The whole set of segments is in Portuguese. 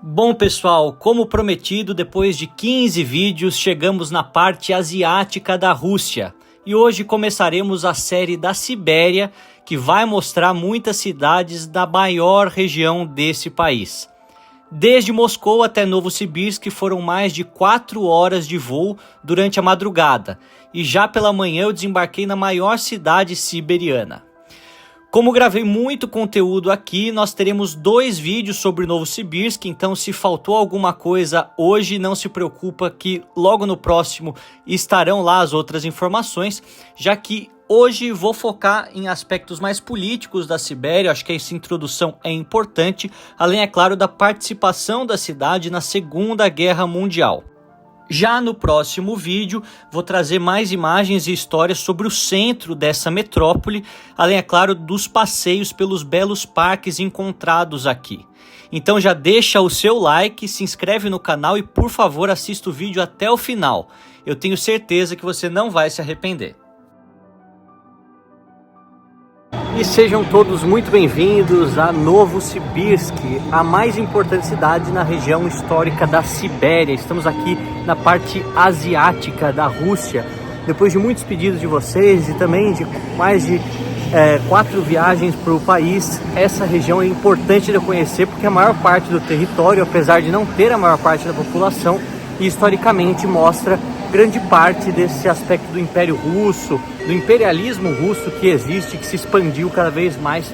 Bom pessoal, como prometido, depois de 15 vídeos chegamos na parte asiática da Rússia e hoje começaremos a série da Sibéria, que vai mostrar muitas cidades da maior região desse país. Desde Moscou até Novosibirsk foram mais de 4 horas de voo durante a madrugada e já pela manhã eu desembarquei na maior cidade siberiana. Como gravei muito conteúdo aqui, nós teremos 2 vídeos sobre Novosibirsk, então se faltou alguma coisa hoje, não se preocupa que logo no próximo estarão lá as outras informações, já que hoje vou focar em aspectos mais políticos da Sibéria. Acho que essa introdução é importante, além, é claro, da participação da cidade na Segunda Guerra Mundial. Já no próximo vídeo vou trazer mais imagens e histórias sobre o centro dessa metrópole, além, é claro, dos passeios pelos belos parques encontrados aqui. Então já deixa o seu like, se inscreve no canal e por favor assista o vídeo até o final. Eu tenho certeza que você não vai se arrepender. E sejam todos muito bem-vindos a Novosibirsk, a mais importante cidade na região histórica da Sibéria. Estamos aqui na parte asiática da Rússia. Depois de muitos pedidos de vocês e também de mais de 4 viagens para o país, essa região é importante de eu conhecer porque a maior parte do território, apesar de não ter a maior parte da população, historicamente mostra grande parte desse aspecto do Império Russo, do imperialismo russo que existe, que se expandiu cada vez mais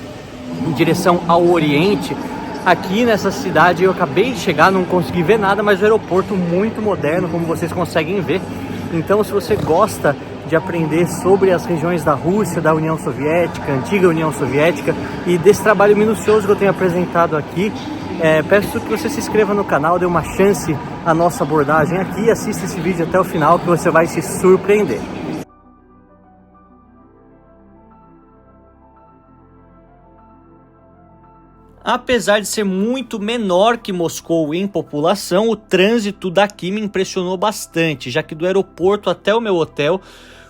em direção ao Oriente. Aqui nessa cidade eu acabei de chegar, não consegui ver nada, mas o aeroporto muito moderno, como vocês conseguem ver. Então, se você gosta de aprender sobre as regiões da Rússia, da União Soviética, antiga União Soviética, e desse trabalho minucioso que eu tenho apresentado aqui, peço que você se inscreva no canal, dê uma chance à nossa abordagem aqui e assista esse vídeo até o final que você vai se surpreender. Apesar de ser muito menor que Moscou em população, o trânsito daqui me impressionou bastante, já que do aeroporto até o meu hotel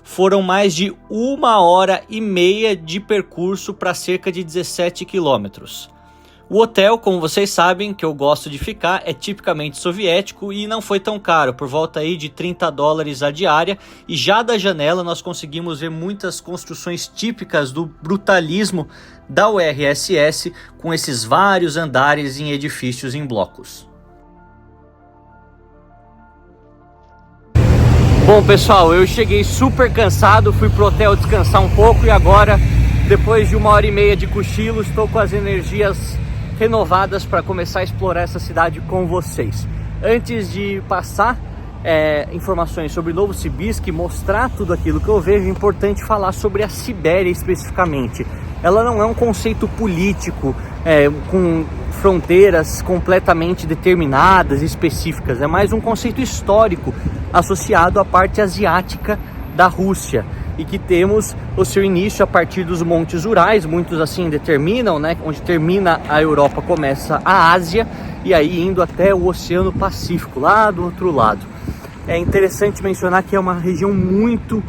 foram mais de 1h30 de percurso para cerca de 17 quilômetros. O hotel, como vocês sabem, que eu gosto de ficar, é tipicamente soviético e não foi tão caro, por volta aí de $30 a diária, e já da janela nós conseguimos ver muitas construções típicas do brutalismo da URSS, com esses vários andares em edifícios em blocos. Bom pessoal, eu cheguei super cansado, fui pro hotel descansar um pouco e agora, depois de 1h30 de cochilo, estou com as energias renovadas para começar a explorar essa cidade com vocês. Antes de passar informações sobre Novosibirsk, mostrar tudo aquilo que eu vejo, é importante falar sobre a Sibéria especificamente. Ela não é um conceito político com fronteiras completamente determinadas e específicas, é mais um conceito histórico associado à parte asiática da Rússia, e que temos o seu início a partir dos Montes Urais, muitos assim determinam, né? Onde termina a Europa, começa a Ásia, e aí indo até o Oceano Pacífico, lá do outro lado. É interessante mencionar que é uma região muito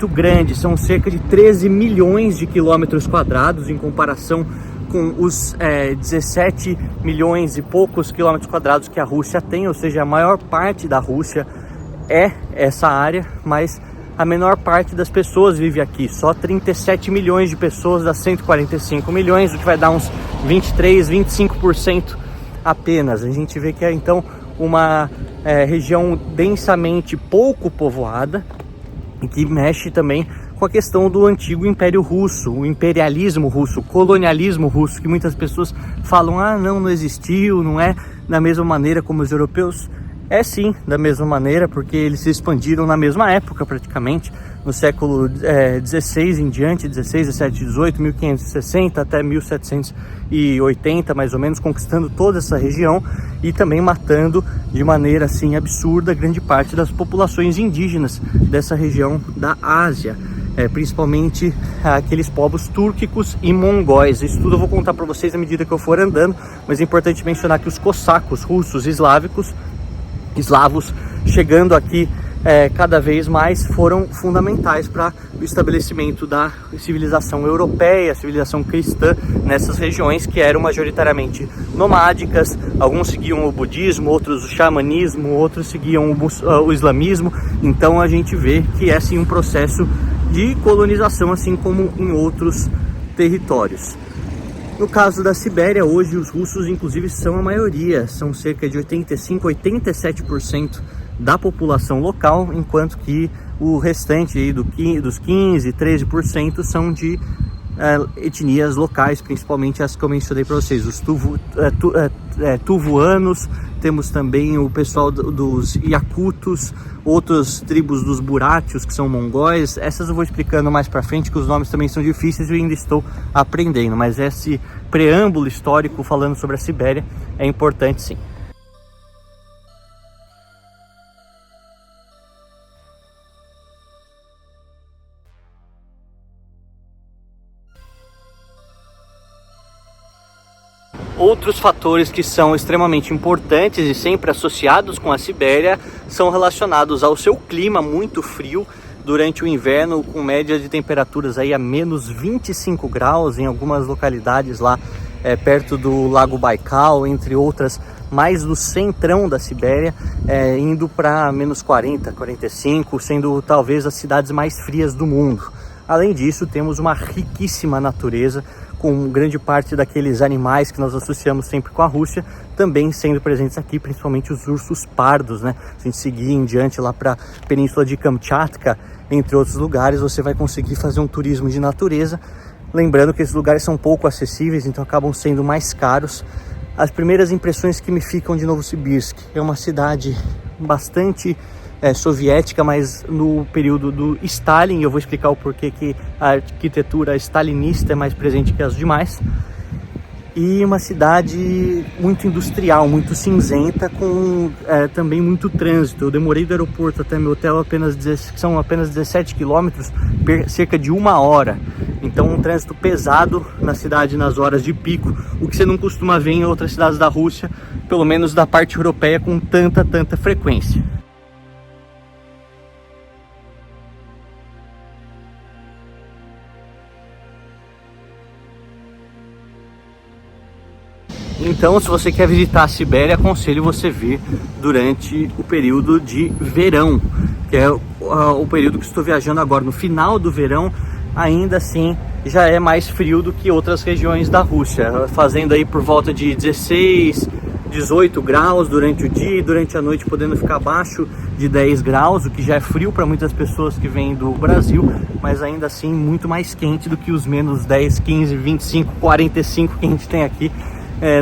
grande, são cerca de 13 milhões de quilômetros quadrados, em comparação com os 17 milhões e poucos quilômetros quadrados que a Rússia tem, ou seja, a maior parte da Rússia é essa área, mas a menor parte das pessoas vive aqui, só 37 milhões de pessoas das 145 milhões, o que vai dar uns 23, 25% apenas. A gente vê que é então uma região densamente pouco povoada e que mexe também com a questão do antigo Império Russo, o imperialismo russo, o colonialismo russo, que muitas pessoas falam, não existiu, não é da mesma maneira como os europeus. É sim, da mesma maneira, porque eles se expandiram na mesma época praticamente, no século XVI em diante, 16, 17, 18, 1560 até 1780 mais ou menos, conquistando toda essa região e também matando de maneira assim absurda grande parte das populações indígenas dessa região da Ásia, principalmente aqueles povos túrquicos e mongóis. Isso tudo eu vou contar para vocês à medida que eu for andando, mas é importante mencionar que os cossacos russos eslavos chegando aqui cada vez mais foram fundamentais para o estabelecimento da civilização europeia, a civilização cristã nessas regiões que eram majoritariamente nomádicas. Alguns seguiam o budismo, outros o xamanismo, outros seguiam o islamismo. Então a gente vê que é sim um processo de colonização, assim como em outros territórios. No caso da Sibéria, hoje os russos inclusive são a maioria, são cerca de 85, 87% da população local, enquanto que o restante aí dos 15, 13% são de etnias locais, principalmente as que eu mencionei para vocês, os tuvuanos, temos também o pessoal dos iacutos, outras tribos dos burátios, que são mongóis. Essas eu vou explicando mais para frente, que os nomes também são difíceis e eu ainda estou aprendendo, mas esse preâmbulo histórico falando sobre a Sibéria é importante sim. Outros fatores que são extremamente importantes e sempre associados com a Sibéria são relacionados ao seu clima muito frio durante o inverno, com média de temperaturas aí a menos 25 graus em algumas localidades lá perto do Lago Baikal, entre outras, mais no centrão da Sibéria, indo para menos 40, 45, sendo talvez as cidades mais frias do mundo. Além disso, temos uma riquíssima natureza, com grande parte daqueles animais que nós associamos sempre com a Rússia, também sendo presentes aqui, principalmente os ursos pardos, né? Se a gente seguir em diante lá para a Península de Kamchatka, entre outros lugares, você vai conseguir fazer um turismo de natureza. Lembrando que esses lugares são pouco acessíveis, então acabam sendo mais caros. As primeiras impressões que me ficam de Novosibirsk é uma cidade bastante soviética, mas no período do Stalin, eu vou explicar o porquê que a arquitetura stalinista é mais presente que as demais. E uma cidade muito industrial, muito cinzenta, com também muito trânsito. Eu demorei do aeroporto até meu hotel são apenas 17 quilômetros, cerca de 1 hora. Então um trânsito pesado na cidade nas horas de pico, o que você não costuma ver em outras cidades da Rússia, pelo menos da parte europeia, com tanta frequência. Então, se você quer visitar a Sibéria, aconselho você vir durante o período de verão, que é o período que estou viajando agora. No final do verão, ainda assim, já é mais frio do que outras regiões da Rússia, fazendo aí por volta de 16, 18 graus durante o dia e durante a noite podendo ficar abaixo de 10 graus, o que já é frio para muitas pessoas que vêm do Brasil, mas ainda assim muito mais quente do que os menos 10, 15, 25, 45 que a gente tem aqui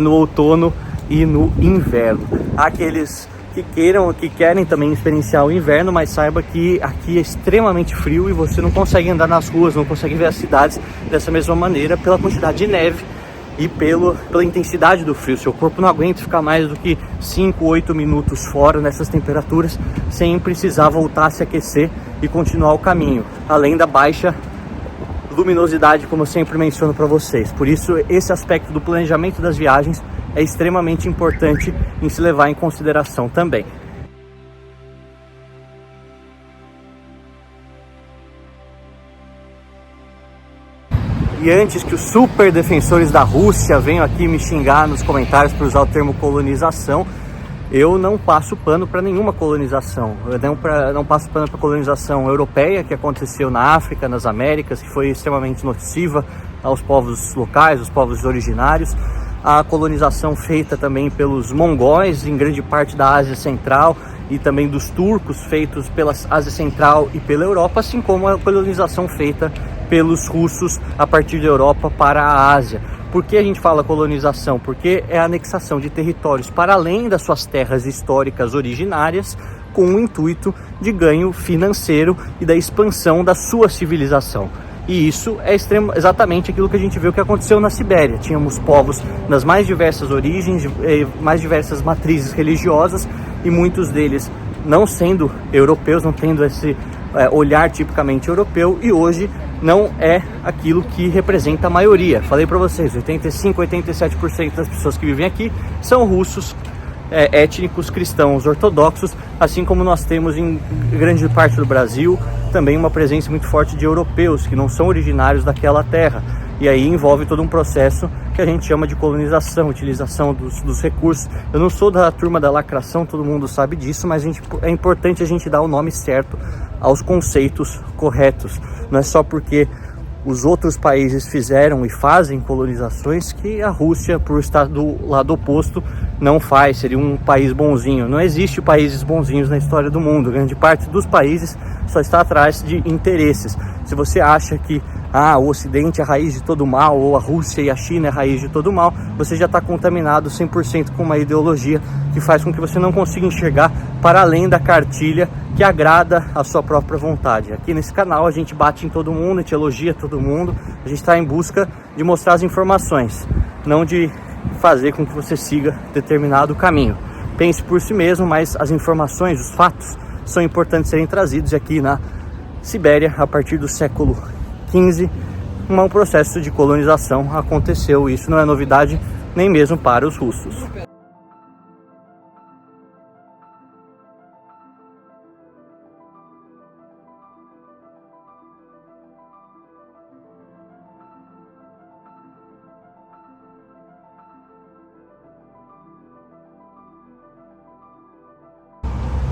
no outono e no inverno. Há aqueles que querem também experienciar o inverno, mas saiba que aqui é extremamente frio e você não consegue andar nas ruas, não consegue ver as cidades dessa mesma maneira pela quantidade de neve e pela intensidade do frio. Seu corpo não aguenta ficar mais do que 5, 8 minutos fora nessas temperaturas sem precisar voltar a se aquecer e continuar o caminho, além da baixa luminosidade, como eu sempre menciono para vocês. Por isso, esse aspecto do planejamento das viagens é extremamente importante em se levar em consideração também. E antes que os super defensores da Rússia venham aqui me xingar nos comentários por usar o termo colonização, eu não passo pano para nenhuma colonização. Eu não passo pano para a colonização europeia, que aconteceu na África, nas Américas, que foi extremamente nociva aos povos locais, os povos originários. A colonização feita também pelos mongóis, em grande parte da Ásia Central, e também dos turcos, feitos pela Ásia Central e pela Europa, assim como a colonização feita pelos russos a partir da Europa para a Ásia. Por que a gente fala colonização? Porque é a anexação de territórios para além das suas terras históricas originárias, com o intuito de ganho financeiro e da expansão da sua civilização. E isso é exatamente aquilo que a gente viu que aconteceu na Sibéria. Tínhamos povos das mais diversas origens, mais diversas matrizes religiosas, e muitos deles não sendo europeus, não tendo esse olhar tipicamente europeu, e hoje não é aquilo que representa a maioria. Falei para vocês, 85, 87% das pessoas que vivem aqui são russos, étnicos cristãos ortodoxos, assim como nós temos em grande parte do Brasil também uma presença muito forte de europeus que não são originários daquela terra. E aí envolve todo um processo que a gente chama de colonização, utilização dos recursos. Eu não sou da turma da lacração, todo mundo sabe disso, mas é importante a gente dar o nome certo aos conceitos corretos. Não é só porque os outros países fizeram e fazem colonizações que a Rússia, por estar do lado oposto, não faz. Seria um país bonzinho. Não existe países bonzinhos na história do mundo. Grande parte dos países só está atrás de interesses. Se você acha que o Ocidente é a raiz de todo mal, ou a Rússia e a China é a raiz de todo mal, você já está contaminado 100% com uma ideologia que faz com que você não consiga enxergar para além da cartilha que agrada a sua própria vontade. Aqui nesse canal a gente bate em todo mundo, a gente elogia todo mundo, a gente está em busca de mostrar as informações, não de fazer com que você siga determinado caminho. Pense por si mesmo, mas as informações, os fatos, são importantes serem trazidos. E aqui na Sibéria, a partir do século XV, um processo de colonização aconteceu. Isso não é novidade nem mesmo para os russos.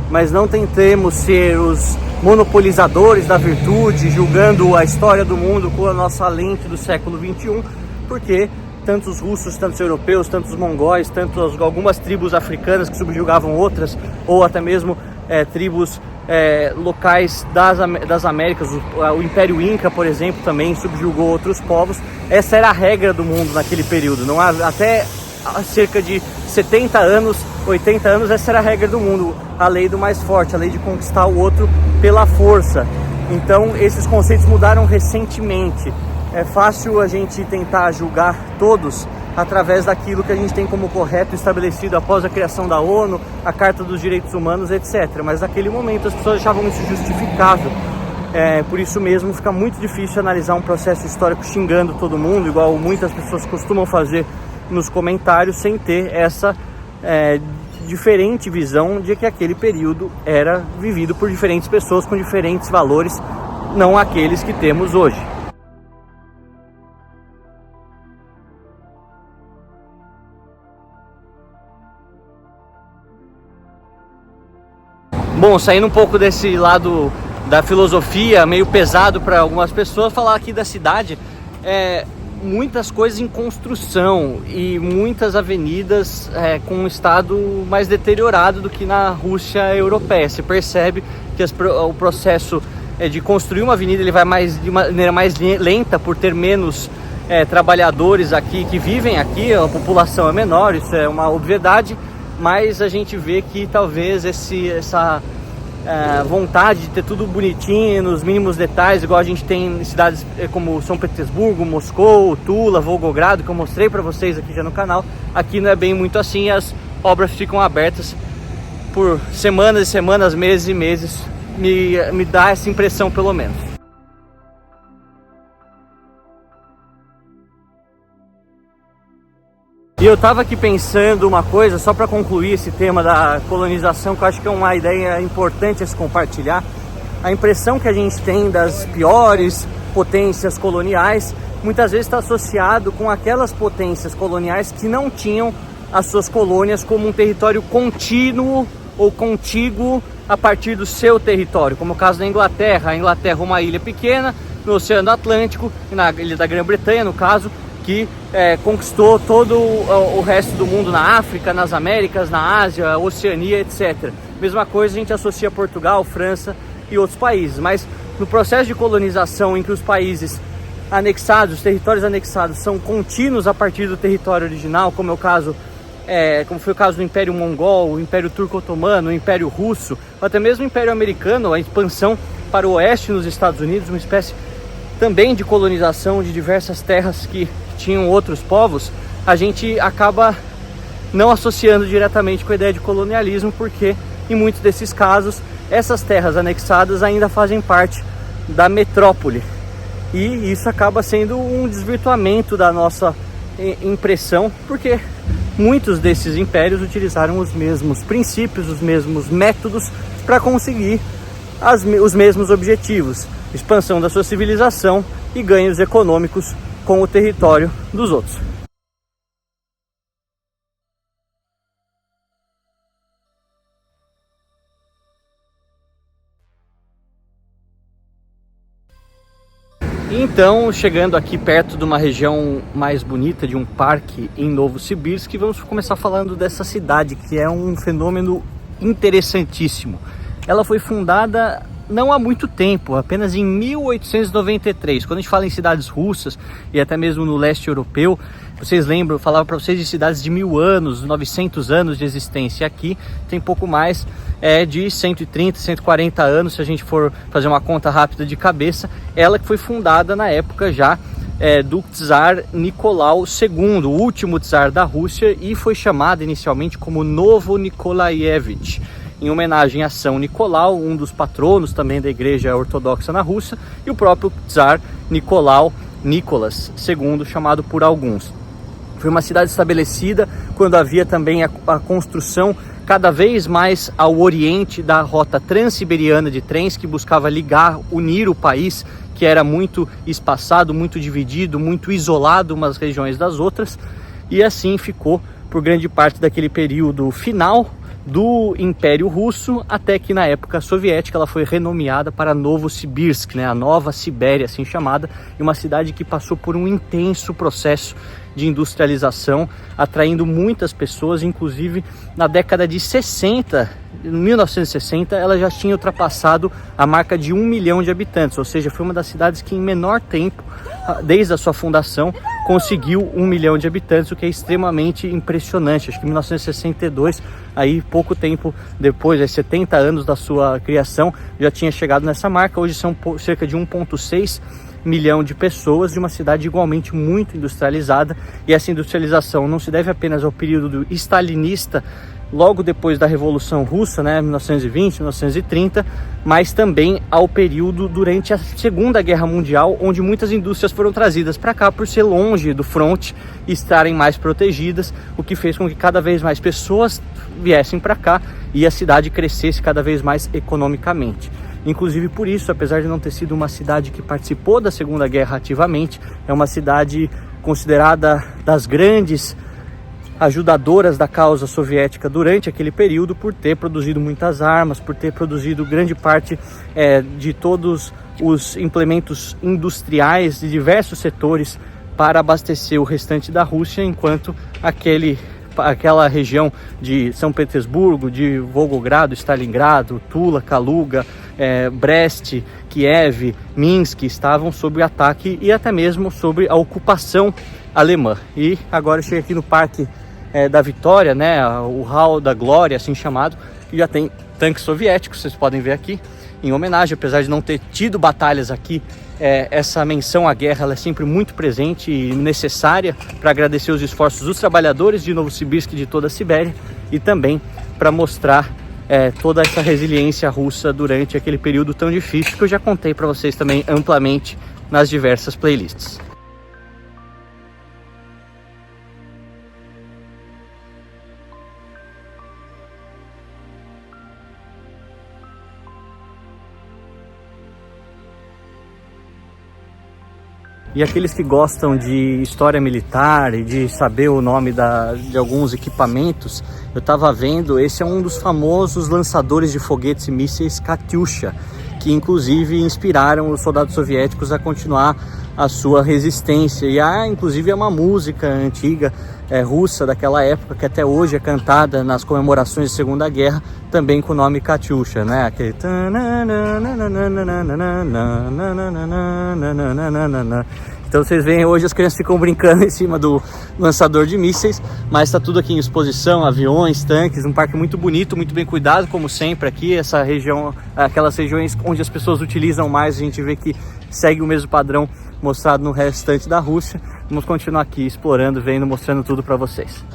Mas não tentemos ser os monopolizadores da virtude, julgando a história do mundo com a nossa lente do século XXI, porque tantos russos, tantos europeus, tantos mongóis, algumas tribos africanas que subjugavam outras, ou até mesmo tribos locais das Américas, o Império Inca, por exemplo, também subjugou outros povos. Essa era a regra do mundo naquele período. Não há, até cerca de 70 anos, 80 anos, essa era a regra do mundo, a lei do mais forte, a lei de conquistar o outro pela força. Então esses conceitos mudaram recentemente. É fácil a gente tentar julgar todos através daquilo que a gente tem como correto estabelecido após a criação da ONU, a Carta dos Direitos Humanos, etc. Mas naquele momento as pessoas achavam isso justificável. Por isso mesmo fica muito difícil analisar um processo histórico xingando todo mundo, igual muitas pessoas costumam fazer nos comentários, sem ter essa diferente visão de que aquele período era vivido por diferentes pessoas com diferentes valores, não aqueles que temos hoje. Bom, saindo um pouco desse lado da filosofia, meio pesado para algumas pessoas, falar aqui da cidade, muitas coisas em construção e muitas avenidas com um estado mais deteriorado do que na Rússia europeia. Se percebe que o processo de construir uma avenida ele vai de maneira mais lenta, por ter menos trabalhadores aqui que vivem aqui, a população é menor, isso é uma obviedade, mas a gente vê que talvez essa vontade de ter tudo bonitinho, nos mínimos detalhes, igual a gente tem em cidades como São Petersburgo, Moscou, Tula, Volgogrado, que eu mostrei para vocês aqui já no canal. Aqui não é bem muito assim, as obras ficam abertas por semanas e semanas, meses e meses, me dá essa impressão pelo menos. E eu tava aqui pensando uma coisa, só para concluir esse tema da colonização, que eu acho que é uma ideia importante a se compartilhar. A impressão que a gente tem das piores potências coloniais, muitas vezes está associado com aquelas potências coloniais que não tinham as suas colônias como um território contínuo ou contíguo a partir do seu território, como o caso da Inglaterra. A Inglaterra é uma ilha pequena no Oceano Atlântico, na ilha da Grã-Bretanha, no caso, que conquistou todo o resto do mundo, na África, nas Américas, na Ásia, Oceania, etc. Mesma coisa a gente associa a Portugal, França e outros países. Mas no processo de colonização em que os países anexados, os territórios anexados são contínuos a partir do território original, como foi o caso do Império Mongol, o Império Turco-Otomano, o Império Russo, ou até mesmo o Império Americano, a expansão para o oeste nos Estados Unidos, uma espécie também de colonização de diversas terras que tinham outros povos, a gente acaba não associando diretamente com a ideia de colonialismo, porque em muitos desses casos essas terras anexadas ainda fazem parte da metrópole, e isso acaba sendo um desvirtuamento da nossa impressão, porque muitos desses impérios utilizaram os mesmos princípios, os mesmos métodos para conseguir os mesmos objetivos: expansão da sua civilização e ganhos econômicos com o território dos outros. Então, chegando aqui perto de uma região mais bonita, de um parque em Novosibirsk, vamos começar falando dessa cidade, que é um fenômeno interessantíssimo. Ela foi fundada não há muito tempo, apenas em 1893. Quando a gente fala em cidades russas e até mesmo no leste europeu, vocês lembram, eu falava para vocês de cidades de 1000 anos, 900 anos de existência. Aqui tem pouco mais de 130, 140 anos, se a gente for fazer uma conta rápida de cabeça. Ela que foi fundada na época já do czar Nicolau II, o último czar da Rússia, e foi chamada inicialmente como Novo Nikolaevich, em homenagem a São Nicolau, um dos patronos também da Igreja Ortodoxa na Rússia, e o próprio czar Nicolas II, chamado por alguns. Foi uma cidade estabelecida quando havia também a construção cada vez mais ao oriente da rota transiberiana de trens, que buscava unir o país, que era muito espaçado, muito dividido, muito isolado umas regiões das outras, e assim ficou por grande parte daquele período final do Império Russo, até que na época soviética ela foi renomeada para Novosibirsk, a Nova Sibéria, assim chamada, e uma cidade que passou por um intenso processo de industrialização, atraindo muitas pessoas. Inclusive na década de 60, em 1960, ela já tinha ultrapassado a marca de 1 milhão de habitantes, ou seja, foi uma das cidades que em menor tempo, desde a sua fundação, conseguiu 1 milhão de habitantes, o que é extremamente impressionante. Acho que em 1962, aí pouco tempo depois, 70 anos da sua criação, já tinha chegado nessa marca. Hoje são cerca de 1,6 milhão de pessoas, de uma cidade igualmente muito industrializada. E essa industrialização não se deve apenas ao período stalinista, logo depois da Revolução Russa, 1920, 1930, mas também ao período durante a Segunda Guerra Mundial, onde muitas indústrias foram trazidas para cá por ser longe do fronte e estarem mais protegidas, o que fez com que cada vez mais pessoas viessem para cá e a cidade crescesse cada vez mais economicamente. Inclusive por isso, apesar de não ter sido uma cidade que participou da Segunda Guerra ativamente, é uma cidade considerada das grandes ajudadoras da causa soviética durante aquele período, por ter produzido muitas armas, por ter produzido grande parte de todos os implementos industriais de diversos setores para abastecer o restante da Rússia, enquanto aquela região de São Petersburgo, de Volgogrado, Stalingrado, Tula, Kaluga, Brest, Kiev, Minsk estavam sob ataque e até mesmo sob a ocupação alemã. E agora eu cheguei aqui no Parque da Vitória, o Hall da Glória, assim chamado, que já tem tanques soviéticos, vocês podem ver aqui, em homenagem. Apesar de não ter tido batalhas aqui, essa menção à guerra ela é sempre muito presente e necessária para agradecer os esforços dos trabalhadores de Novosibirsk e de toda a Sibéria, e também para mostrar toda essa resiliência russa durante aquele período tão difícil, que eu já contei para vocês também amplamente nas diversas playlists. E aqueles que gostam de história militar e de saber o nome de alguns equipamentos, eu estava vendo, esse é um dos famosos lançadores de foguetes e mísseis Katyusha, que inclusive inspiraram os soldados soviéticos a continuar a sua resistência. E há inclusive uma música antiga russa daquela época, que até hoje é cantada nas comemorações de Segunda Guerra, também com o nome Katyusha, aquele... Então vocês veem, hoje as crianças ficam brincando em cima do lançador de mísseis, mas está tudo aqui em exposição, aviões, tanques, um parque muito bonito, muito bem cuidado, como sempre aqui. Essa região, aquelas regiões onde as pessoas utilizam mais, a gente vê que segue o mesmo padrão mostrado no restante da Rússia. Vamos continuar aqui explorando, vendo, mostrando tudo para vocês.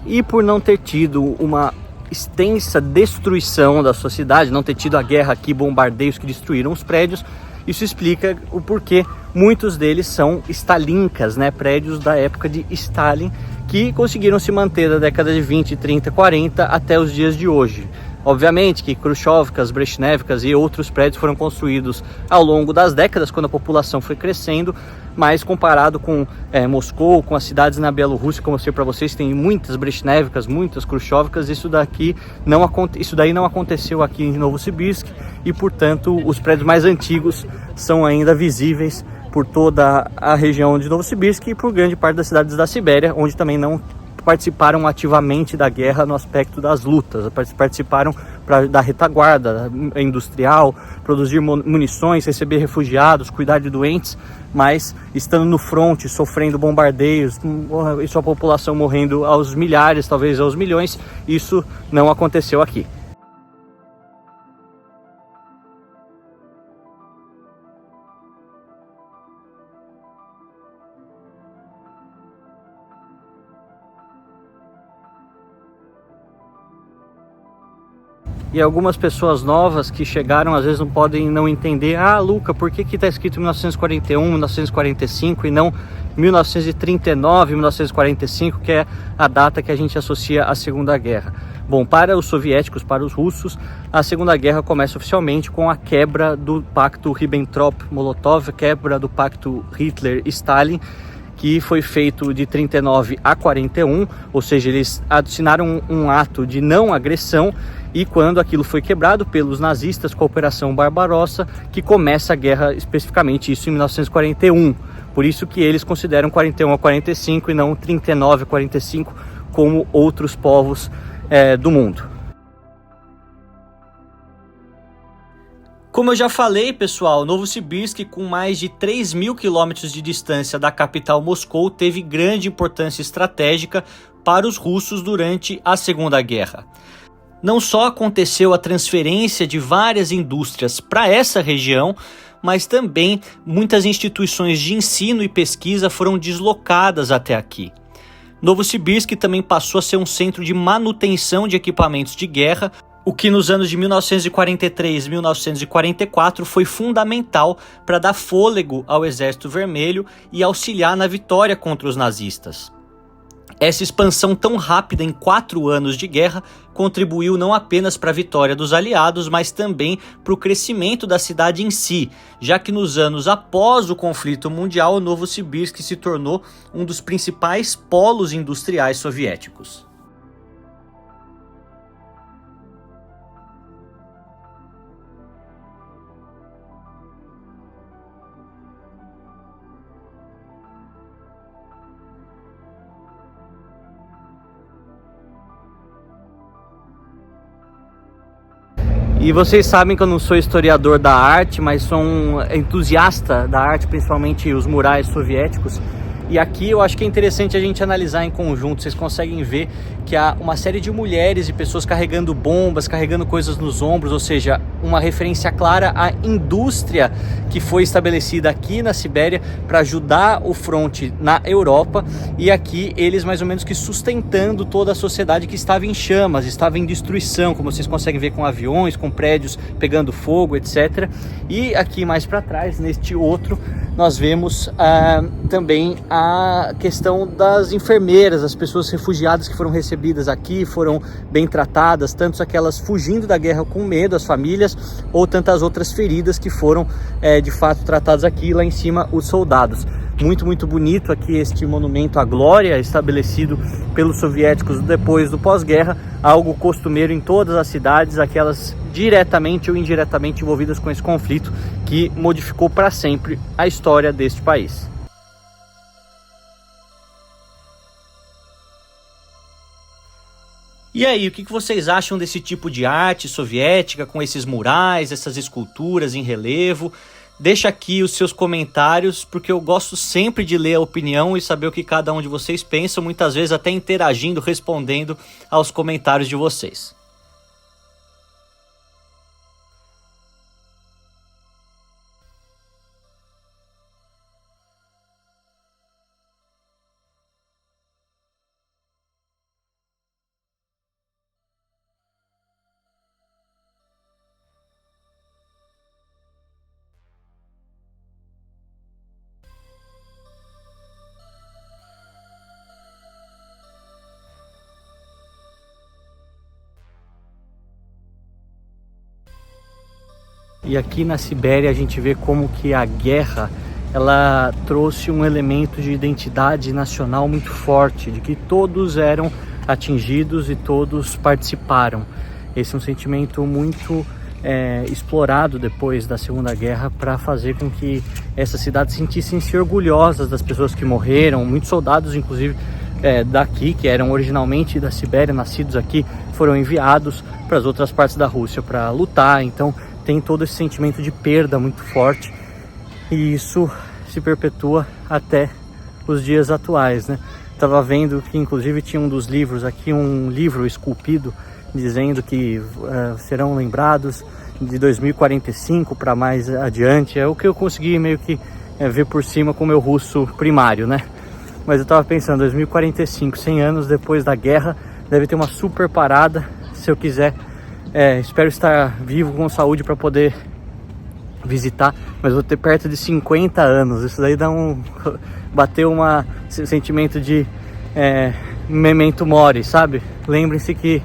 E por não ter tido uma extensa destruição da sua cidade, não ter tido a guerra aqui, bombardeios que destruíram os prédios. Isso explica o porquê muitos deles são Stalinkas, né? Prédios da época de Stalin, que conseguiram se manter da década de 20, 30, 40 até os dias de hoje. Obviamente que Khrushchevkas, Brezhnevkas e outros prédios foram construídos ao longo das décadas, quando a população foi crescendo, mas comparado com Moscou, com as cidades na Bielorrússia, como eu sei para vocês, tem muitas Brezhnevkas, muitas Khrushchevkas, isso daí não aconteceu aqui em Novosibirsk, e portanto os prédios mais antigos são ainda visíveis por toda a região de Novosibirsk e por grande parte das cidades da Sibéria, onde também não participaram ativamente da guerra no aspecto das lutas, participaram da retaguarda industrial, produzir munições, receber refugiados, cuidar de doentes, mas estando no fronte, sofrendo bombardeios e sua população morrendo aos milhares, talvez aos milhões, isso não aconteceu aqui. E algumas pessoas novas que chegaram às vezes não podem não entender: ah, Luca, por que está escrito 1941, 1945 e não 1939, 1945, que é a data que a gente associa à Segunda Guerra? Bom, para os soviéticos, para os russos, a Segunda Guerra começa oficialmente com a quebra do pacto Ribbentrop-Molotov, quebra do pacto Hitler-Stalin, que foi feito de 39 a 41, ou seja, eles assinaram um ato de não agressão, e quando aquilo foi quebrado pelos nazistas com a Operação Barbarossa, que começa a guerra, especificamente isso em 1941. Por isso que eles consideram 41 a 45 e não 39 a 45, como outros povos do mundo. Como eu já falei, pessoal, Novosibirsk, com mais de 3.000 quilômetros de distância da capital Moscou, teve grande importância estratégica para os russos durante a Segunda Guerra. Não só aconteceu a transferência de várias indústrias para essa região, mas também muitas instituições de ensino e pesquisa foram deslocadas até aqui. Novosibirsk também passou a ser um centro de manutenção de equipamentos de guerra, o que nos anos de 1943 e 1944 foi fundamental para dar fôlego ao Exército Vermelho e auxiliar na vitória contra os nazistas. Essa expansão tão rápida em 4 anos de guerra contribuiu não apenas para a vitória dos aliados, mas também para o crescimento da cidade em si, já que nos anos após o conflito mundial, Novosibirsk se tornou um dos principais polos industriais soviéticos. E vocês sabem que eu não sou historiador da arte, mas sou um entusiasta da arte, principalmente os murais soviéticos. E aqui eu acho que é interessante a gente analisar em conjunto. Vocês conseguem ver que há uma série de mulheres e pessoas carregando bombas, carregando coisas nos ombros, ou seja, uma referência clara à indústria que foi estabelecida aqui na Sibéria para ajudar o fronte na Europa, e aqui eles mais ou menos que sustentando toda a sociedade que estava em chamas, estava em destruição, como vocês conseguem ver, com aviões, com prédios pegando fogo, etc. E aqui mais para trás, neste outro, nós vemos também a questão das enfermeiras, as pessoas refugiadas que foram recebidas aqui, foram bem tratadas, tanto aquelas fugindo da guerra com medo, as famílias, ou tantas outras feridas que foram de fato tratadas aqui. Lá em cima, os soldados. Muito bonito aqui este monumento à glória, estabelecido pelos soviéticos depois do pós-guerra, algo costumeiro em todas as cidades, aquelas diretamente ou indiretamente envolvidas com esse conflito, que modificou para sempre a história deste país. E aí, o que vocês acham desse tipo de arte soviética, com esses murais, essas esculturas em relevo? Deixa aqui os seus comentários, porque eu gosto sempre de ler a opinião e saber o que cada um de vocês pensa, muitas vezes até interagindo, respondendo aos comentários de vocês. E aqui na Sibéria a gente vê como que a guerra, ela trouxe um elemento de identidade nacional muito forte, de que todos eram atingidos e todos participaram. Esse é um sentimento muito explorado depois da Segunda Guerra para fazer com que essas cidades sentissem-se orgulhosas das pessoas que morreram. Muitos soldados, inclusive daqui, que eram originalmente da Sibéria, nascidos aqui, foram enviados para as outras partes da Rússia para lutar. Então tem todo esse sentimento de perda muito forte, e isso se perpetua até os dias atuais, né? Estava vendo que inclusive tinha um dos livros aqui, um livro esculpido dizendo que serão lembrados de 2045 para mais adiante. É o que eu consegui meio que ver por cima com o meu russo primário, né? Mas eu estava pensando, 2045, 100 anos depois da guerra, deve ter uma super parada. Se eu quiser, espero estar vivo com saúde para poder visitar, mas vou ter perto de 50 anos. Isso daí bateu um sentimento de memento mori, sabe? Lembrem-se que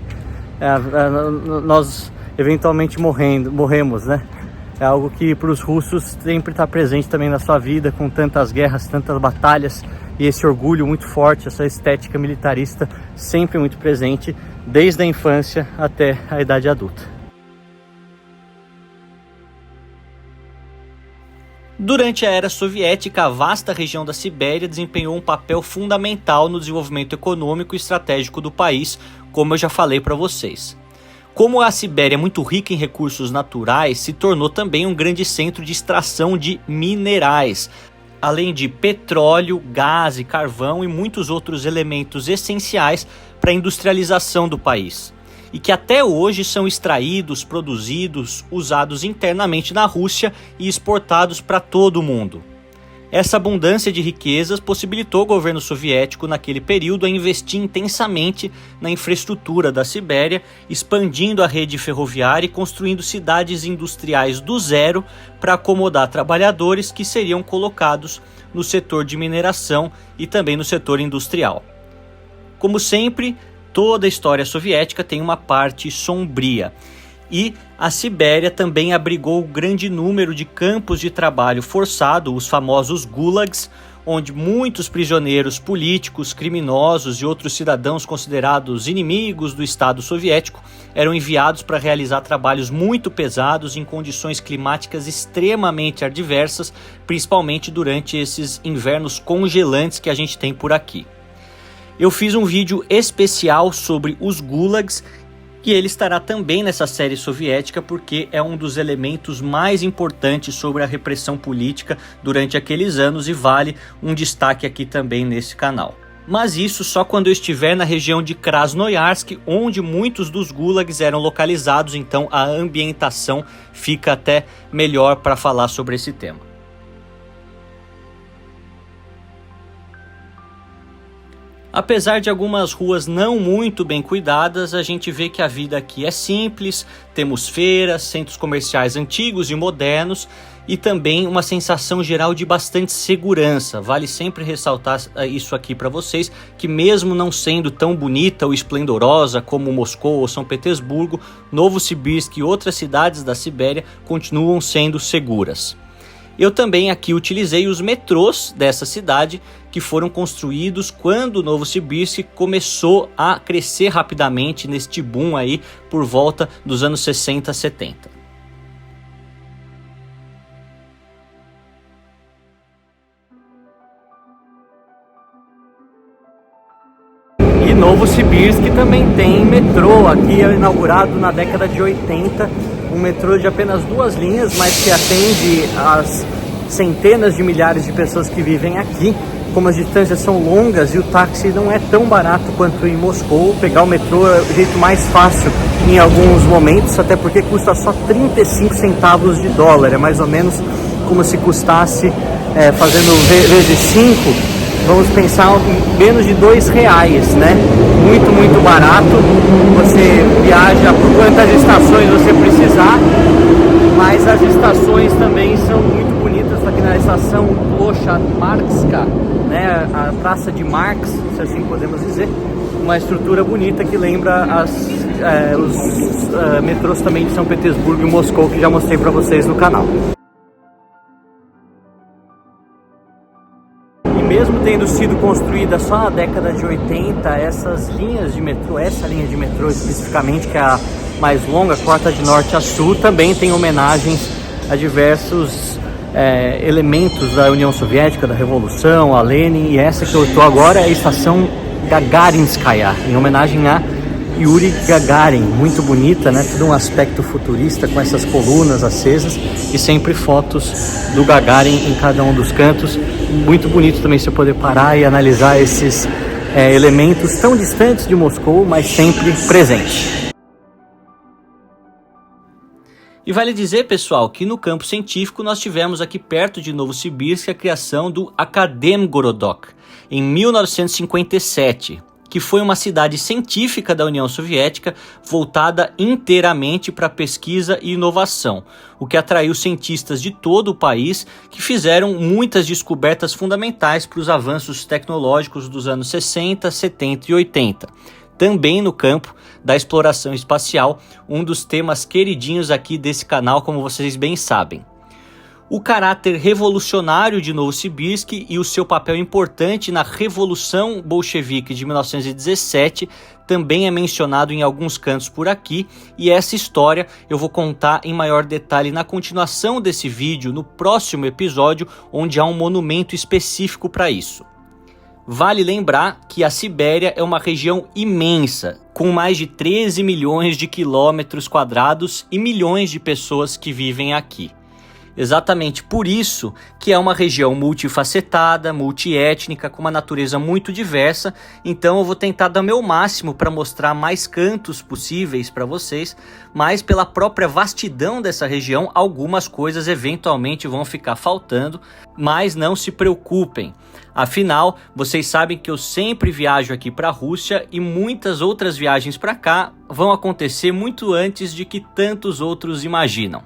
nós eventualmente morremos, né? É algo que para os russos sempre está presente também na sua vida, com tantas guerras, tantas batalhas, e esse orgulho muito forte, essa estética militarista sempre muito presente, desde a infância até a idade adulta. Durante a era soviética, a vasta região da Sibéria desempenhou um papel fundamental no desenvolvimento econômico e estratégico do país, como eu já falei para vocês. Como a Sibéria é muito rica em recursos naturais, se tornou também um grande centro de extração de minerais, além de petróleo, gás e carvão e muitos outros elementos essenciais para a industrialização do país, e que até hoje são extraídos, produzidos, usados internamente na Rússia e exportados para todo o mundo. Essa abundância de riquezas possibilitou o governo soviético naquele período a investir intensamente na infraestrutura da Sibéria, expandindo a rede ferroviária e construindo cidades industriais do zero para acomodar trabalhadores que seriam colocados no setor de mineração e também no setor industrial. Como sempre, toda a história soviética tem uma parte sombria, e a Sibéria também abrigou um grande número de campos de trabalho forçado, os famosos gulags, onde muitos prisioneiros políticos, criminosos e outros cidadãos considerados inimigos do Estado soviético eram enviados para realizar trabalhos muito pesados em condições climáticas extremamente adversas, principalmente durante esses invernos congelantes que a gente tem por aqui. Eu fiz um vídeo especial sobre os gulags, e ele estará também nessa série soviética porque é um dos elementos mais importantes sobre a repressão política durante aqueles anos e vale um destaque aqui também nesse canal. Mas isso só quando eu estiver na região de Krasnoyarsk, onde muitos dos gulags eram localizados, então a ambientação fica até melhor para falar sobre esse tema. Apesar de algumas ruas não muito bem cuidadas, a gente vê que a vida aqui é simples, temos feiras, centros comerciais antigos e modernos e também uma sensação geral de bastante segurança. Vale sempre ressaltar isso aqui para vocês, que mesmo não sendo tão bonita ou esplendorosa como Moscou ou São Petersburgo, Novosibirsk e outras cidades da Sibéria continuam sendo seguras. Eu também aqui utilizei os metrôs dessa cidade, que foram construídos quando Novosibirsk começou a crescer rapidamente neste boom aí por volta dos anos 60, 70. E Novosibirsk também tem metrô, aqui é inaugurado na década de 80, um metrô de apenas 2 linhas, mas que atende às centenas de milhares de pessoas que vivem aqui. Como as distâncias são longas e o táxi não é tão barato quanto em Moscou, pegar o metrô é o jeito mais fácil em alguns momentos, até porque custa só 35 centavos de dólar, é mais ou menos como se custasse, fazendo vezes 5, vamos pensar em menos de R$2, né? Muito, muito barato. Você viaja por quantas estações você precisar, Mas as estações também são muito bonitas. Estou aqui na estação Plochamarska, né, a Praça de Marx, se assim podemos dizer. Uma estrutura bonita que lembra os metrôs também de São Petersburgo e Moscou, que já mostrei para vocês no canal. E mesmo tendo sido construída só na década de 80, essas linhas de metrô, essa linha de metrô especificamente, que é a mais longa, corta de norte a sul, também tem homenagens a diversos elementos da União Soviética, da Revolução, a Lenin. E essa que eu estou agora é a estação Gagarinskaya, em homenagem a Yuri Gagarin. Muito bonita, né? Tudo um aspecto futurista com essas colunas acesas e sempre fotos do Gagarin em cada um dos cantos. Muito bonito também você poder parar e analisar esses elementos tão distantes de Moscou, mas sempre presentes. E vale dizer, pessoal, que no campo científico nós tivemos aqui perto de Novosibirsk a criação do Akademgorodok, em 1957, que foi uma cidade científica da União Soviética voltada inteiramente para pesquisa e inovação, o que atraiu cientistas de todo o país que fizeram muitas descobertas fundamentais para os avanços tecnológicos dos anos 60, 70 e 80. Também no campo da exploração espacial, um dos temas queridinhos aqui desse canal, como vocês bem sabem. O caráter revolucionário de Novosibirsk e o seu papel importante na Revolução Bolchevique de 1917 também é mencionado em alguns cantos por aqui, e essa história eu vou contar em maior detalhe na continuação desse vídeo, no próximo episódio, onde há um monumento específico para isso. Vale lembrar que a Sibéria é uma região imensa, com mais de 13 milhões de quilômetros quadrados e milhões de pessoas que vivem aqui. Exatamente por isso que é uma região multifacetada, multiétnica, com uma natureza muito diversa. Então eu vou tentar dar meu máximo para mostrar mais cantos possíveis para vocês, mas pela própria vastidão dessa região, algumas coisas eventualmente vão ficar faltando, mas não se preocupem. Afinal, vocês sabem que eu sempre viajo aqui para a Rússia e muitas outras viagens para cá vão acontecer muito antes de que tantos outros imaginam.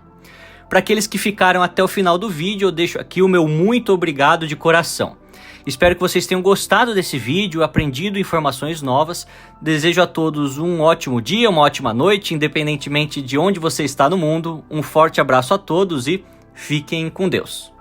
Para aqueles que ficaram até o final do vídeo, eu deixo aqui o meu muito obrigado de coração. Espero que vocês tenham gostado desse vídeo, aprendido informações novas. Desejo a todos um ótimo dia, uma ótima noite, independentemente de onde você está no mundo. Um forte abraço a todos e fiquem com Deus.